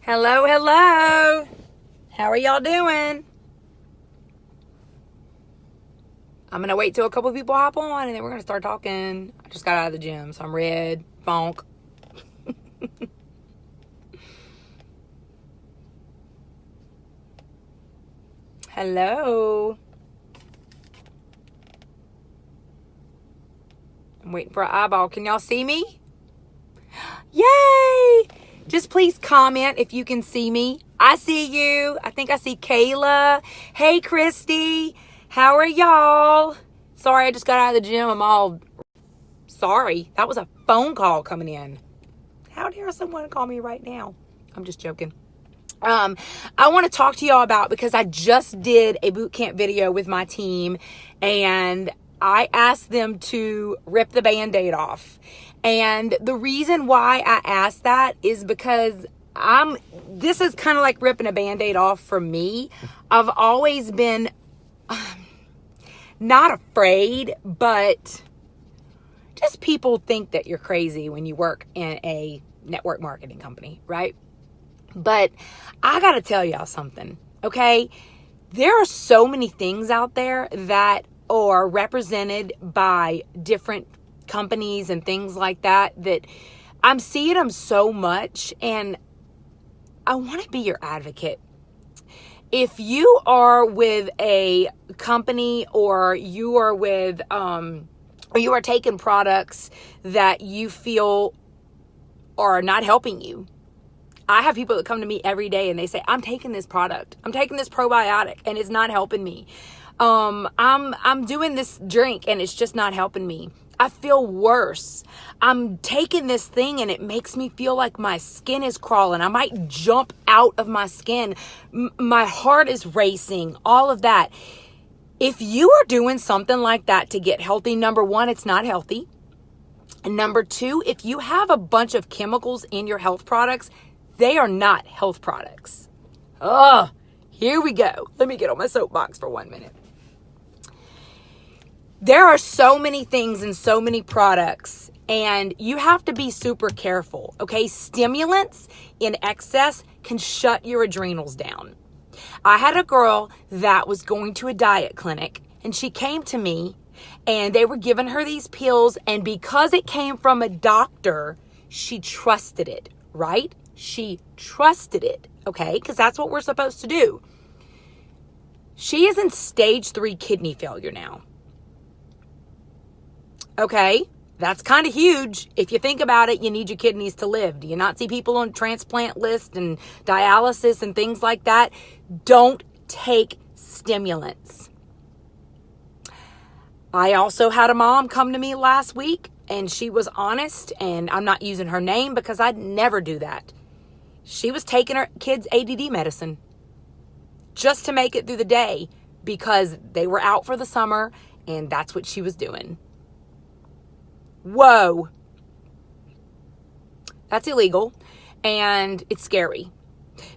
Hello, hello. How are y'all doing? I'm going to wait till a couple people hop on and then we're going to start talking. I just got out of the gym, so I'm red, funk. Hello. I'm waiting for an eyeball. Can y'all see me? Yay! Just please comment if you can see me. I see you. I think I see Kayla. Hey, Christy. How are y'all? Sorry, I just got out of the gym. I'm all sorry. That was a phone call coming in. How dare someone call me right now? I'm just joking. I want to talk to y'all about, because I just did a boot camp video with my team and I asked them to rip the Band-Aid off. And the reason why I asked that is because this is kind of like ripping a Band-Aid off for me. I've always been not afraid, but just people think that you're crazy when you work in a network marketing company, right? But I got to tell y'all something, okay? There are so many things out there that are represented by different companies and things like that I'm seeing them so much, and I want to be your advocate. If you are with a company or you are with or you are taking products that you feel are not helping you. I have people that come to me every day and they say, I'm taking this product. I'm taking this probiotic and it's not helping me. I'm doing this drink and it's just not helping me. I feel worse. I'm taking this thing and it makes me feel like my skin is crawling. I might jump out of my skin. My heart is racing, all of that. If you are doing something like that to get healthy, number one, it's not healthy. And number two, if you have a bunch of chemicals in your health products, they are not health products. Here we go. Let me get on my soapbox for 1 minute. There are so many things and so many products, and you have to be super careful, okay? Stimulants in excess can shut your adrenals down. I had a girl that was going to a diet clinic, and she came to me, and they were giving her these pills, and because it came from a doctor, she trusted it, right? She trusted it, okay? Because that's what we're supposed to do. She is in stage 3 kidney failure now. Okay, that's kind of huge. If you think about it, you need your kidneys to live. Do you not see people on transplant lists and dialysis and things like that? Don't take stimulants. I also had a mom come to me last week, and she was honest, and I'm not using her name because I'd never do that. She was taking her kids' ADD medicine just to make it through the day because they were out for the summer, and that's what she was doing. Whoa. That's illegal, and it's scary.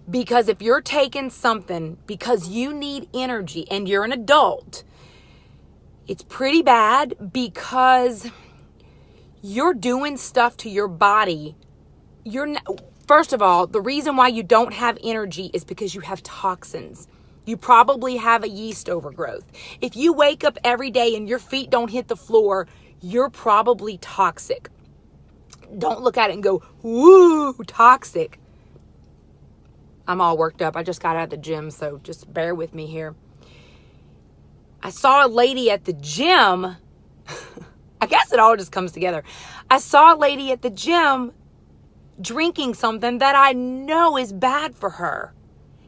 Because if you're taking something because you need energy and you're an adult, it's pretty bad because you're doing stuff to your body. First of all, the reason why you don't have energy is because you have toxins. You probably have a yeast overgrowth. If you wake up every day and your feet don't hit the floor, you're probably toxic. Don't look at it and go, woo, toxic. I'm all worked up. I just got out of the gym, so just bear with me here. I saw a lady at the gym. I guess it all just comes together. I saw a lady at the gym drinking something that I know is bad for her.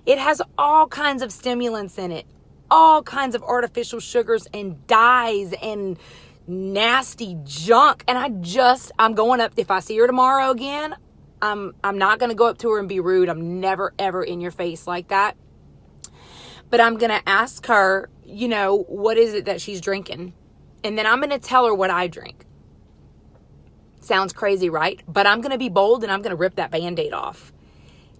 It has all kinds of stimulants in it, all kinds of artificial sugars and dyes and nasty junk. And I'm going up. If I see her tomorrow again, I'm not going to go up to her and be rude. I'm never, ever in your face like that. But I'm going to ask her, what is it that she's drinking? And then I'm going to tell her what I drink. Sounds crazy, right? But I'm going to be bold and I'm going to rip that Band-Aid off.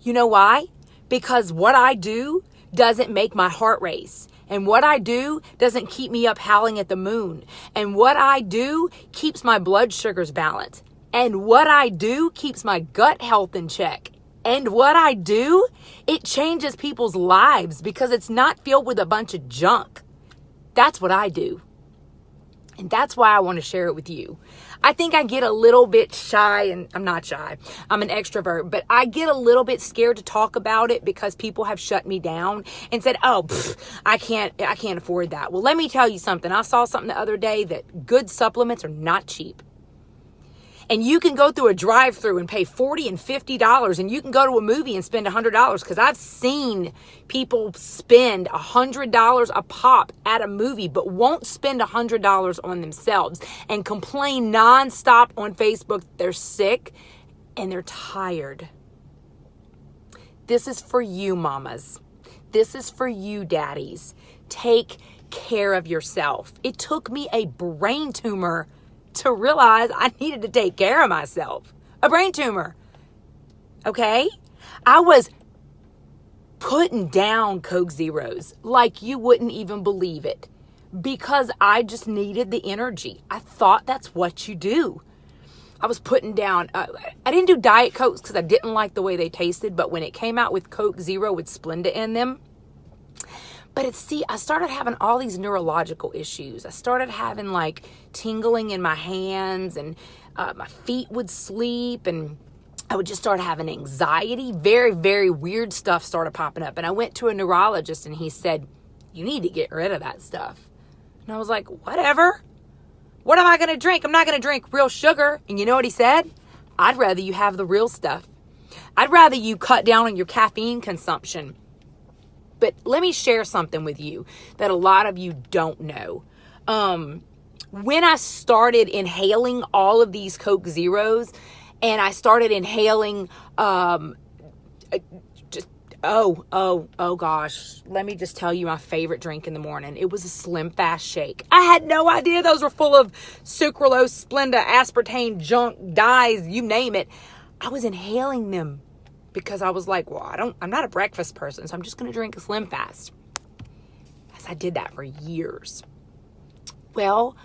You know why? Because what I do doesn't make my heart race. And what I do doesn't keep me up howling at the moon. And what I do keeps my blood sugars balanced. And what I do keeps my gut health in check. And what I do, it changes people's lives because it's not filled with a bunch of junk. That's what I do. And that's why I want to share it with you. I think I get a little bit shy, and I'm not shy. I'm an extrovert, but I get a little bit scared to talk about it because people have shut me down and said, "Oh, I can't afford that." Well, let me tell you something. I saw something the other day that good supplements are not cheap. And you can go through a drive-through and pay $40 and $50, and you can go to a movie and spend $100, because I've seen people spend $100 a pop at a movie but won't spend $100 on themselves and complain nonstop on Facebook that they're sick and they're tired. This is for you, mamas. This is for you, daddies. Take care of yourself. It took me a brain tumor to realize I needed to take care of myself. A brain tumor. Okay? I was putting down Coke Zeros like you wouldn't even believe it because I just needed the energy. I thought that's what you do. I was putting down, I didn't do Diet Cokes because I didn't like the way they tasted, but when it came out with Coke Zero with Splenda in them, but I started having all these neurological issues. I started having like tingling in my hands, and my feet would sleep, and I would just start having anxiety. Very, very weird stuff started popping up. And I went to a neurologist, and he said, "You need to get rid of that stuff." And I was like, whatever. What am I going to drink? I'm not going to drink real sugar. And you know what he said? I'd rather you have the real stuff. I'd rather you cut down on your caffeine consumption. But let me share something with you that a lot of you don't know. When I started inhaling all of these Coke Zeros, and I started inhaling, oh gosh, let me just tell you my favorite drink in the morning. It was a Slim Fast shake. I had no idea those were full of sucralose, Splenda, aspartame, junk, dyes, you name it. I was inhaling them because I was like, well, I'm not a breakfast person, so I'm just going to drink a Slim Fast. As I did that for years. Well,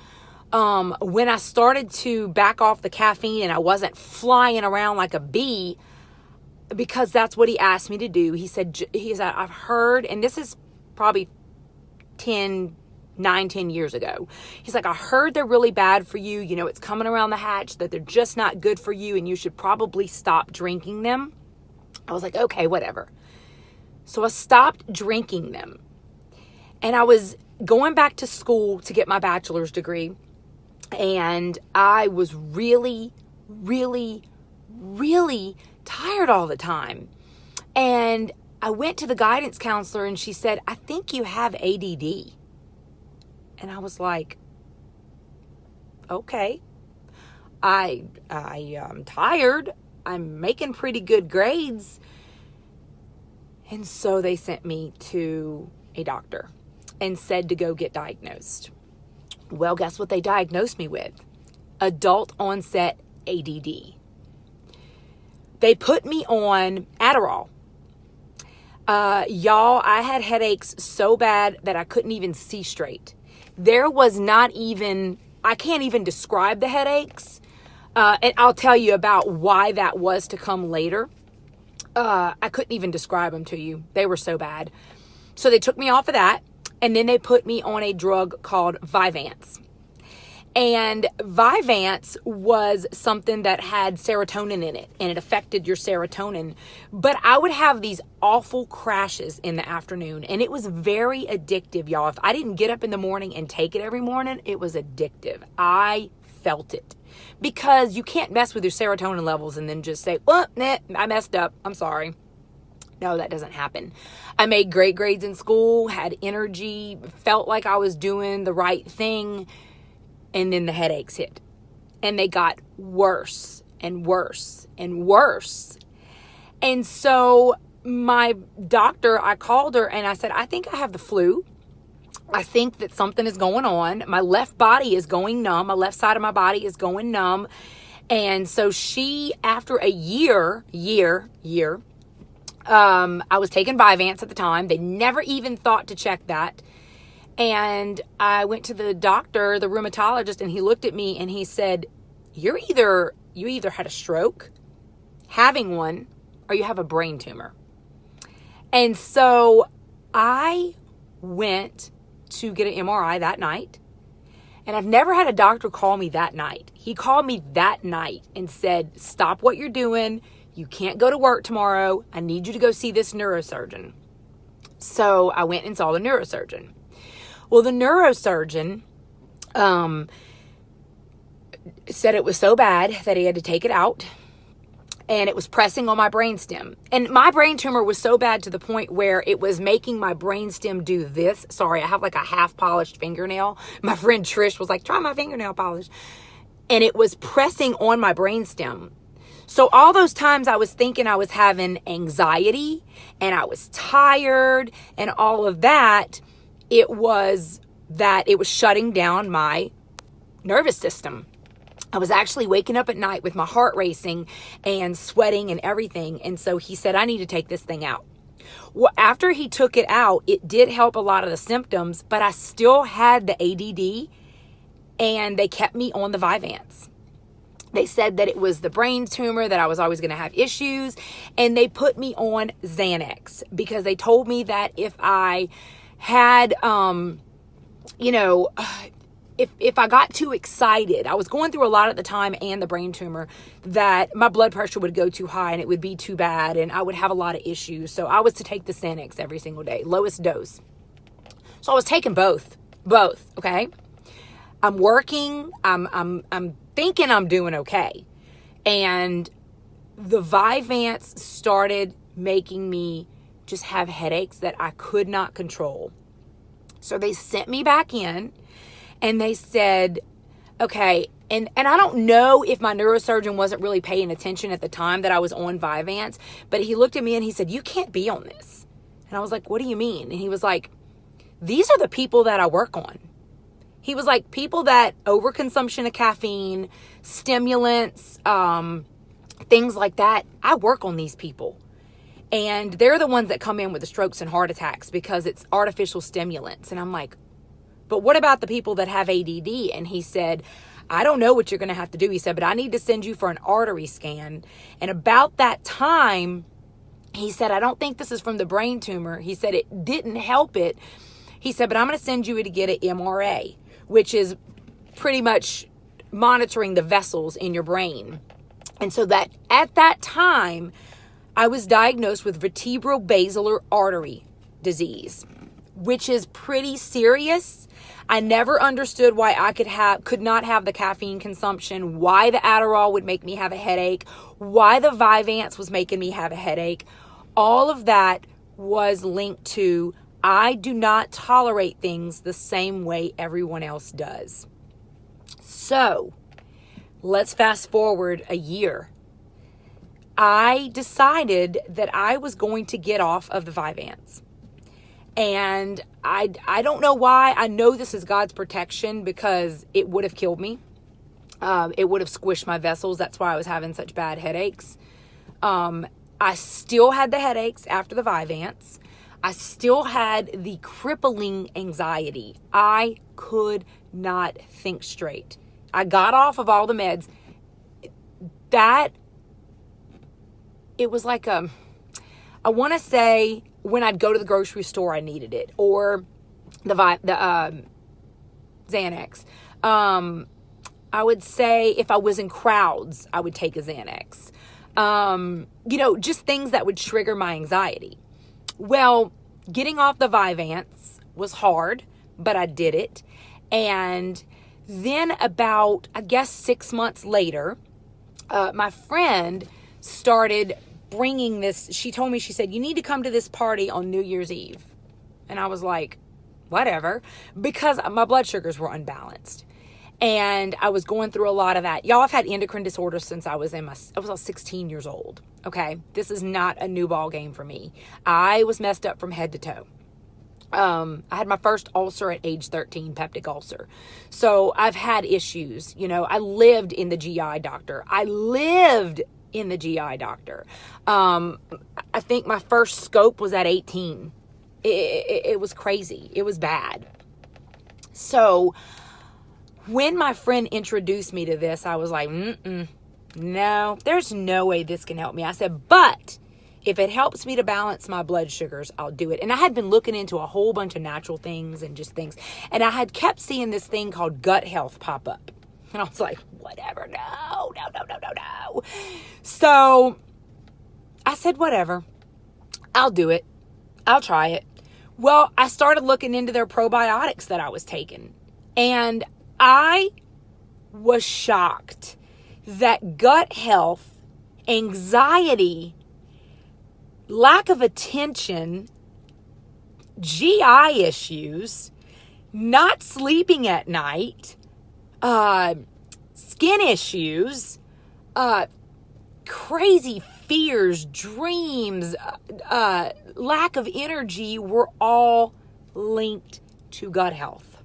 when I started to back off the caffeine and I wasn't flying around like a bee, because that's what he asked me to do. He said, I've heard, and this is probably 10 years ago. He's like, I heard they're really bad for you. You know, it's coming around the hatch that they're just not good for you and you should probably stop drinking them. I was like, okay, whatever. So I stopped drinking them. And I was going back to school to get my bachelor's degree. And I was really, really, really tired all the time. And I went to the guidance counselor and she said, I think you have ADD. And I was like, okay. I'm tired. I'm making pretty good grades. And so they sent me to a doctor and said to go get diagnosed. Well, guess what they diagnosed me with? Adult onset ADD. They put me on Adderall. Y'all, I had headaches so bad that I couldn't even see straight. There was not even, I can't even describe the headaches. And I'll tell you about why that was to come later. I couldn't even describe them to you. They were so bad. So they took me off of that. And then they put me on a drug called Vyvanse. And Vyvanse was something that had serotonin in it, and it affected your serotonin. But I would have these awful crashes in the afternoon, and it was very addictive, y'all. If I didn't get up in the morning and take it every morning, it was addictive. I felt it. Because you can't mess with your serotonin levels and then just say, well, nah, I messed up. I'm sorry. No, that doesn't happen. I made great grades in school, had energy, felt like I was doing the right thing. And then the headaches hit. And they got worse and worse and worse. And so my doctor, I called her and I said, I think I have the flu. I think that something is going on. My left body is going numb. My left side of my body is going numb. And so she, after a year, I was taking Vyvanse at the time. They never even thought to check that. And I went to the doctor, the rheumatologist, and he looked at me and he said, you either had a stroke, having one, or you have a brain tumor. And so I went to get an MRI that night. And I've never had a doctor call me that night. He called me that night and said, stop what you're doing. You can't go to work tomorrow. I need you to go see this neurosurgeon. So I went and saw the neurosurgeon. Well, the neurosurgeon said it was so bad that he had to take it out. And it was pressing on my brainstem. And my brain tumor was so bad to the point where it was making my brainstem do this. Sorry, I have like a half-polished fingernail. My friend Trish was like, try my fingernail polish. And it was pressing on my brainstem. So all those times I was thinking I was having anxiety and I was tired and all of that, it was shutting down my nervous system. I was actually waking up at night with my heart racing and sweating and everything. And so he said, I need to take this thing out. Well, after he took it out, it did help a lot of the symptoms, but I still had the ADD and they kept me on the Vyvanse. They said that it was the brain tumor, that I was always going to have issues. And they put me on Xanax because they told me that if I had, if I got too excited, I was going through a lot at the time and the brain tumor, that my blood pressure would go too high and it would be too bad and I would have a lot of issues. So I was to take the Xanax every single day, lowest dose. So I was taking both, okay? I'm working, I'm thinking I'm doing okay. And the Vyvanse started making me just have headaches that I could not control. So they sent me back in. And they said, okay, and I don't know if my neurosurgeon wasn't really paying attention at the time that I was on Vyvanse, but he looked at me and he said, you can't be on this. And I was like, what do you mean? And he was like, these are the people that I work on. He was like, people that overconsumption of caffeine, stimulants, things like that. I work on these people. And they're the ones that come in with the strokes and heart attacks because it's artificial stimulants. And I'm like, but what about the people that have ADD? And he said, I don't know what you're going to have to do. He said, but I need to send you for an artery scan. And about that time, he said, I don't think this is from the brain tumor. He said, it didn't help it. He said, but I'm going to send you to get an MRA, which is pretty much monitoring the vessels in your brain. And so that at that time, I was diagnosed with vertebral-basilar artery disease, which is pretty serious. I never understood why I could not have the caffeine consumption, why the Adderall would make me have a headache, why the Vyvanse was making me have a headache. All of that was linked to I do not tolerate things the same way everyone else does. So let's fast forward a year. I decided that I was going to get off of the Vyvanse. And I don't know why. I know this is God's protection because it would have killed me. It would have squished my vessels. That's why I was having such bad headaches. I still had the headaches after the Vyvanse. I still had the crippling anxiety. I could not think straight. I got off of all the meds. It was like I want to say when I'd go to the grocery store, I needed it, or the Xanax. I would say if I was in crowds, I would take a Xanax. Just things that would trigger my anxiety. Well, getting off the Vyvanse was hard, but I did it. And then about, 6 months later, my friend started bringing this. She told me, she said, you need to come to this party on New Year's Eve. And I was like, whatever, because my blood sugars were unbalanced. And I was going through a lot of that. Y'all, I've had endocrine disorders since I was 16 years old. Okay. This is not a new ball game for me. I was messed up from head to toe. I had my first ulcer at age 13, peptic ulcer. So I've had issues. I lived in the GI doctor. I think my first scope was at 18. It was crazy. It was bad. So when my friend introduced me to this, I was like, no, there's no way this can help me. I said, but If it helps me to balance my blood sugars, I'll do it. And I had been looking into a whole bunch of natural things and just things. And I had kept seeing this thing called gut health pop up. And I was like, whatever, no. So I said, whatever, I'll do it. I'll try it. Well, I started looking into their probiotics that I was taking. And I was shocked that gut health, anxiety, lack of attention, GI issues, not sleeping at night, skin issues, crazy fears, dreams, lack of energy were all linked to gut health.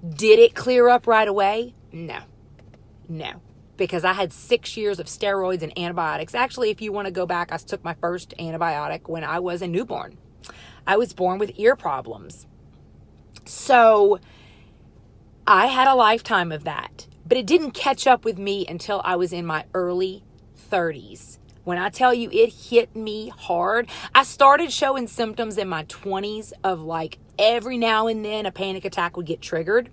Did it clear up right away? No. Because I had 6 years of steroids and antibiotics. Actually, if you want to go back, I took my first antibiotic when I was a newborn. I was born with ear problems. So I had a lifetime of that. But it didn't catch up with me until I was in my early 30s. When I tell you it hit me hard, I started showing symptoms in my 20s of like every now and then a panic attack would get triggered.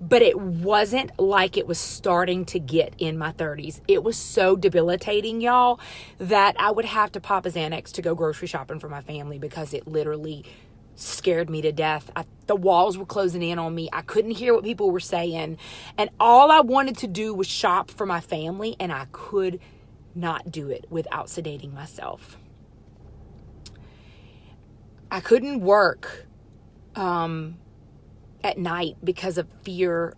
But it wasn't like it was starting to get in my 30s. It was so debilitating, y'all, that I would have to pop a Xanax to go grocery shopping for my family because it literally scared me to death. The walls were closing in on me. I couldn't hear what people were saying. And all I wanted to do was shop for my family, and I could not do it without sedating myself. I couldn't work at night because of fear.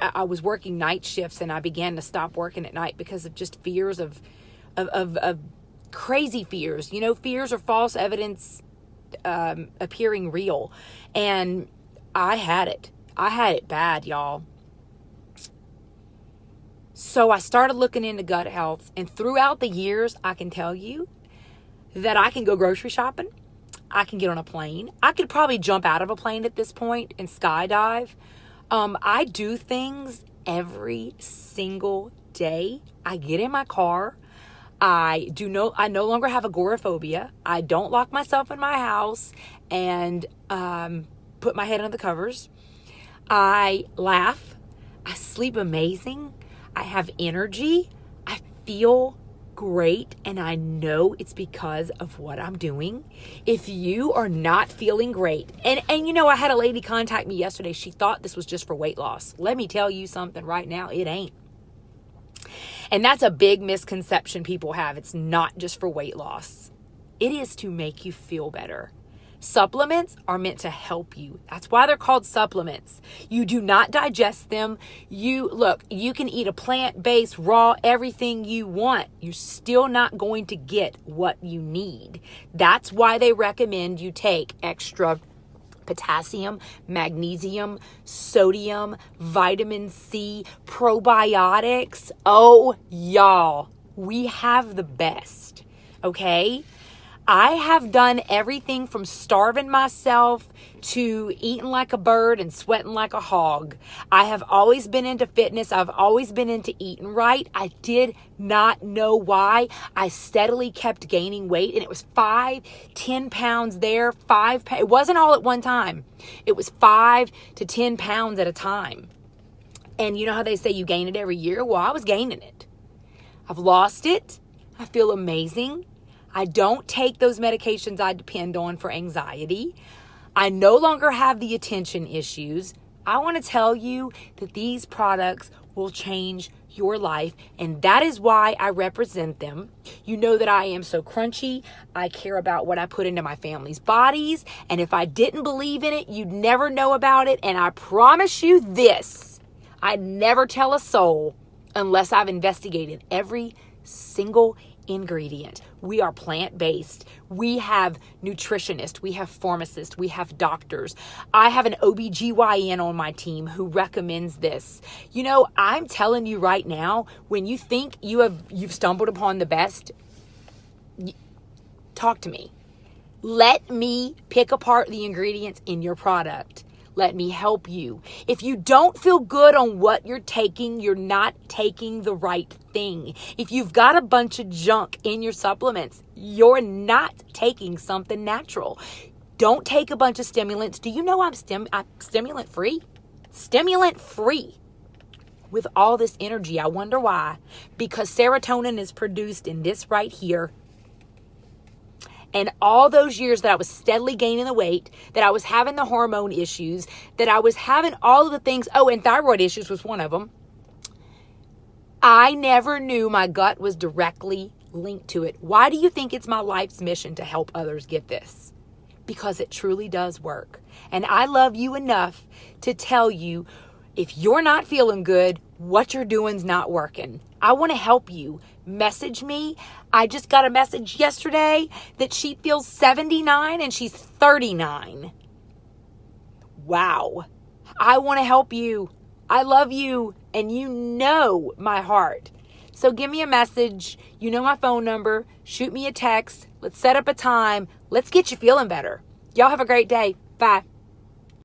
I was working night shifts, and I began to stop working at night because of just fears of crazy fears. You know, fears are false evidence appearing real. And I had it bad, y'all. So I started looking into gut health, and throughout the years, I can tell you that I can go grocery shopping. I can get on a plane. I could probably jump out of a plane at this point and skydive. I do things every single day. I get in my car. I no longer have agoraphobia. I don't lock myself in my house and put my head under the covers. I laugh. I sleep amazing. I have energy. I feel great, and I know it's because of what I'm doing. If you are not feeling great, and you know, I had a lady contact me yesterday. She thought this was just for weight loss. Let me tell you something right now, it ain't. And that's a big misconception people have. It's not just for weight loss. It is to make you feel better. Supplements are meant to help you. That's why they're called supplements. You do not digest them. You can eat a plant-based, raw, everything you want. You're still not going to get what you need. That's why they recommend you take extra potassium, magnesium, sodium, vitamin C, probiotics. Oh, y'all, we have the best, okay? I have done everything from starving myself to eating like a bird and sweating like a hog. I have always been into fitness. I've always been into eating right. I did not know why. I steadily kept gaining weight, and it was 5-10 pounds there, it wasn't all at one time. It was 5 to 10 pounds at a time. And you know how they say you gain it every year? Well, I was gaining it. I've lost it. I feel amazing. I don't take those medications I depend on for anxiety. I no longer have the attention issues. I want to tell you that these products will change your life, and that is why I represent them. You know that I am so crunchy. I care about what I put into my family's bodies, and if I didn't believe in it, you'd never know about it. And I promise you this, I never tell a soul unless I've investigated every single ingredient. We are plant-based. We have nutritionists. We have pharmacists. We have doctors. I have an OBGYN on my team who recommends this. You know, I'm telling you right now, when you think you've stumbled upon the best, talk to me. Let me pick apart the ingredients in your product. let me help you. If you don't feel good on what you're taking, you're not taking the right thing. If you've got a bunch of junk in your supplements, you're not taking something natural. Don't take a bunch of stimulants. Do you know I'm stimulant free? Stimulant free. With all this energy. I wonder why. Because serotonin is produced in this right here. And all those years that I was steadily gaining the weight, that I was having the hormone issues, that I was having all of the things, and thyroid issues was one of them. I never knew my gut was directly linked to it. Why do you think it's my life's mission to help others get this? Because it truly does work. And I love you enough to tell you, if you're not feeling good, what you're doing's not working. I want to help you. Message me. I just got a message yesterday that she feels 79 and she's 39. Wow. I want to help you. I love you, and you know my heart. So give me a message. You know my phone number. Shoot me a text. Let's set up a time. Let's get you feeling better. Y'all have a great day. Bye.